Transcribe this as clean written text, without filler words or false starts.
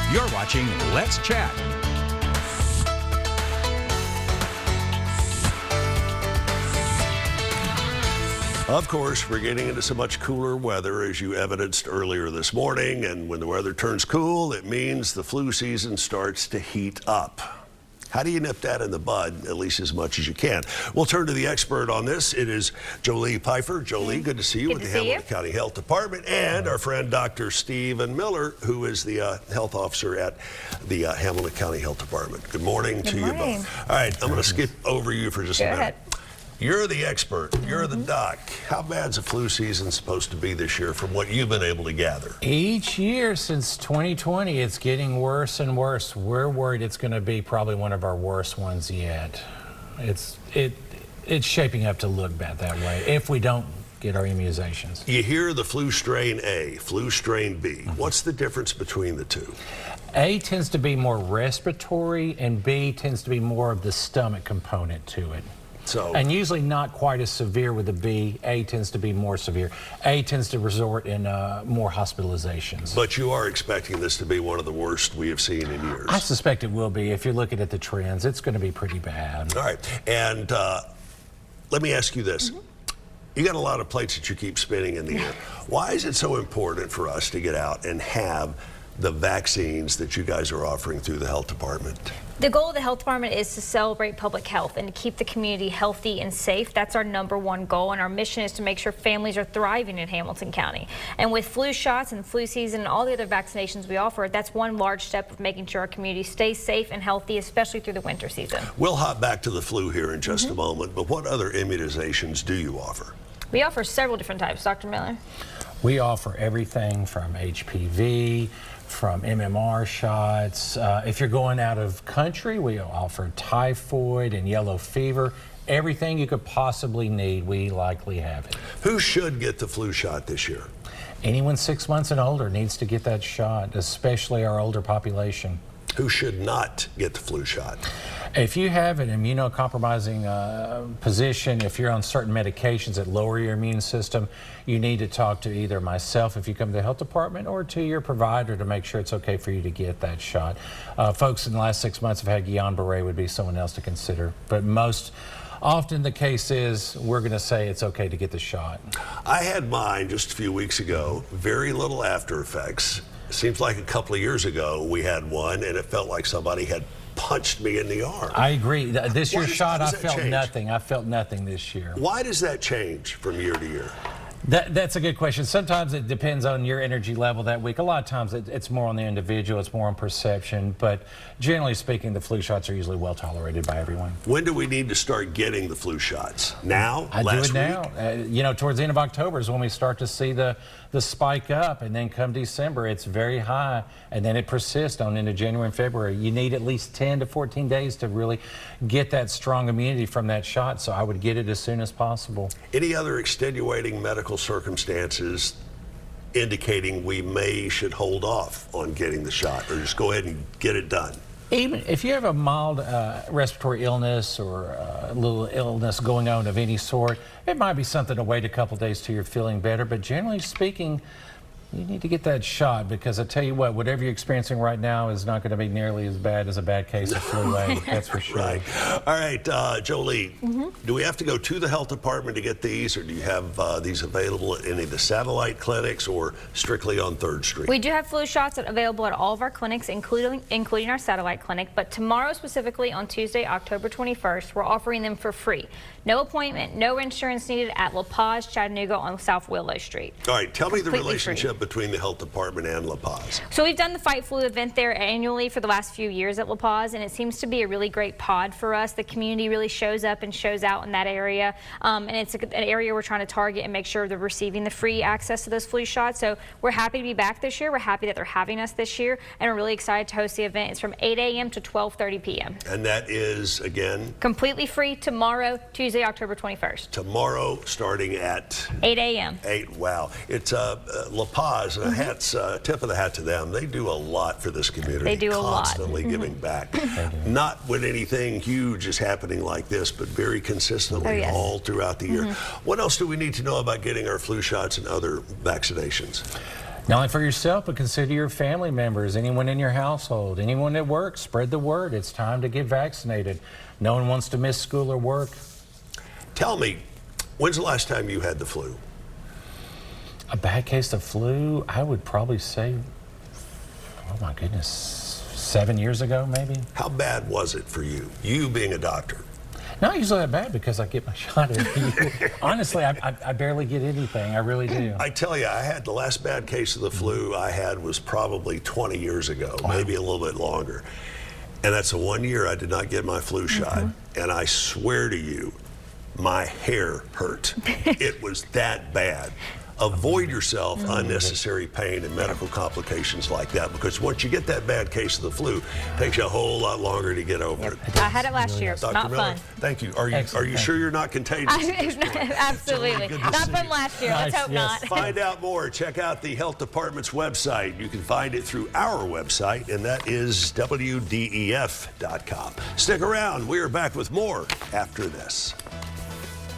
You're watching Let's Chat. Of course, we're getting into some much cooler weather, as you evidenced earlier this morning. And when the weather turns cool, it means the flu season starts to heat up. How do you nip that in the bud, at least as much as you can? We'll turn to the expert on this. It is Joeli Pifer. Joeli, good to see you with the Hamilton County Health Department, and our friend Dr. Stephen Miller, who is the health officer at the Hamilton County Health Department. Good morning to you both. All right, I'm going to skip over you for just a minute. You're the expert. You're the doc. How bad's the flu season supposed to be this year from what you've been able to gather? Each year since 2020, it's getting worse and worse. We're worried it's going to be probably one of our worst ones yet. It's shaping up to look bad that way if we don't get our immunizations. You hear the flu strain A, flu strain B. What's the difference between the two? A tends to be more respiratory, and B tends to be more of the stomach component to it. And usually not quite as severe with the B. A tends to be more severe. A tends to result in more hospitalizations. But you are expecting this to be one of the worst we have seen in years. I suspect it will be. If you're looking at the trends, it's going to be pretty bad. All right. And let me ask you this. You got a lot of plates that you keep spinning in the air. Why is it so important for us to get out and have the vaccines that you guys are offering through the health department? The goal of the health department is to celebrate public health and to keep the community healthy and safe. That's our #1 goal, and our mission is to make sure families are thriving in Hamilton County. And with flu shots and flu season and all the other vaccinations we offer, that's one large step of making sure our community stays safe and healthy, especially through the winter season. We'll hop back to the flu here in just a moment, but what other immunizations do you offer? We offer several different types, Dr. Miller. We offer everything from HPV, from MMR shots. If you're going out of country, we offer typhoid and yellow fever. Everything you could possibly need, we likely have it. Who should get the flu shot this year? Anyone 6 months and older needs to get that shot, especially our older population. Who should not get the flu shot? If you have an immunocompromising position, if you're on certain medications that lower your immune system, you need to talk to either myself if you come to the health department or to your provider to make sure it's okay for you to get that shot. Folks in the last 6 months have had Guillain-Barré would be someone else to consider, but most often the case is we're going to say it's okay to get the shot. I had mine just a few weeks ago, very little after effects. Seems like a couple of years ago we had one and it felt like somebody had punched me in the arm. I agree. This year's shot, I felt nothing. I felt nothing this year. Why does that change from year to year? That's a good question. Sometimes it depends on your energy level that week. A lot of times it's more on the individual, it's more on perception, but generally speaking, the flu shots are usually well tolerated by everyone. When do we need to start getting the flu shots? Now? I do it now. You know, towards the end of October is when we start to see the spike up, and then come December, it's very high, and then it persists on into January and February. You need at least 10 to 14 days to really get that strong immunity from that shot, so I would get it as soon as possible. Any other extenuating medical circumstances indicating we should hold off on getting the shot, or just go ahead and get it done? Even if you have a mild respiratory illness or a little illness going on of any sort, it might be something to wait a couple days till you're feeling better, but generally speaking, you need to get that shot, because I tell you what, whatever you're experiencing right now is not going to be nearly as bad as a bad case of flu A, that's for sure. Right. All right, Joeli, do we have to go to the health department to get these, or do you have these available at any of the satellite clinics or strictly on 3rd Street? We do have flu shots available at all of our clinics, including our satellite clinic, but tomorrow specifically on Tuesday, October 21st, we're offering them for free. No appointment, no insurance needed at La Paz, Chattanooga on South Willow Street. All right, tell me the relationship between the health department and La Paz. So we've done the Fight Flu event there annually for the last few years at La Paz, and it seems to be a really great pod for us. The community really shows up and shows out in that area, and it's an area we're trying to target and make sure they're receiving the free access to those flu shots. So we're happy to be back this year. We're happy that they're having us this year, and we're really excited to host the event. It's from 8 a.m. to 12:30 p.m. And that is, again? Completely free tomorrow, Tuesday, October 21st. Tomorrow, starting at? 8 a.m. 8, wow. It's La Paz, tip of the hat to them. They do a lot for this community. They do a lot. Constantly giving back. Not when anything huge is happening like this, but very consistently all throughout the year. What else do we need to know about getting our flu shots and other vaccinations? Not only for yourself, but consider your family members, anyone in your household, anyone at work. Spread the word. It's time to get vaccinated. No one wants to miss school or work. Tell me, when's the last time you had the flu? A bad case of flu, I would probably say, oh my goodness, 7 years ago maybe. How bad was it for you, you being a doctor? Not usually that bad because I get my shot every year. Honestly, I barely get anything. I really do. I tell you, I had the last bad case of the flu I had was probably 20 years ago, maybe a little bit longer. And that's the 1 year I did not get my flu shot. And I swear to you, my hair hurt. It was that bad. Avoid yourself unnecessary pain and medical complications like that, because once you get that bad case of the flu, it takes you a whole lot longer to get over it. I had it last year. Dr. Not Miller, fun. thank you. Are you sure you're not contagious? Absolutely. Good to Not see fun you. last year. Let's hope not. Find out more. Check out the health department's website. You can find it through our website, and that is WDEF.com. Stick around. We are back with more after this.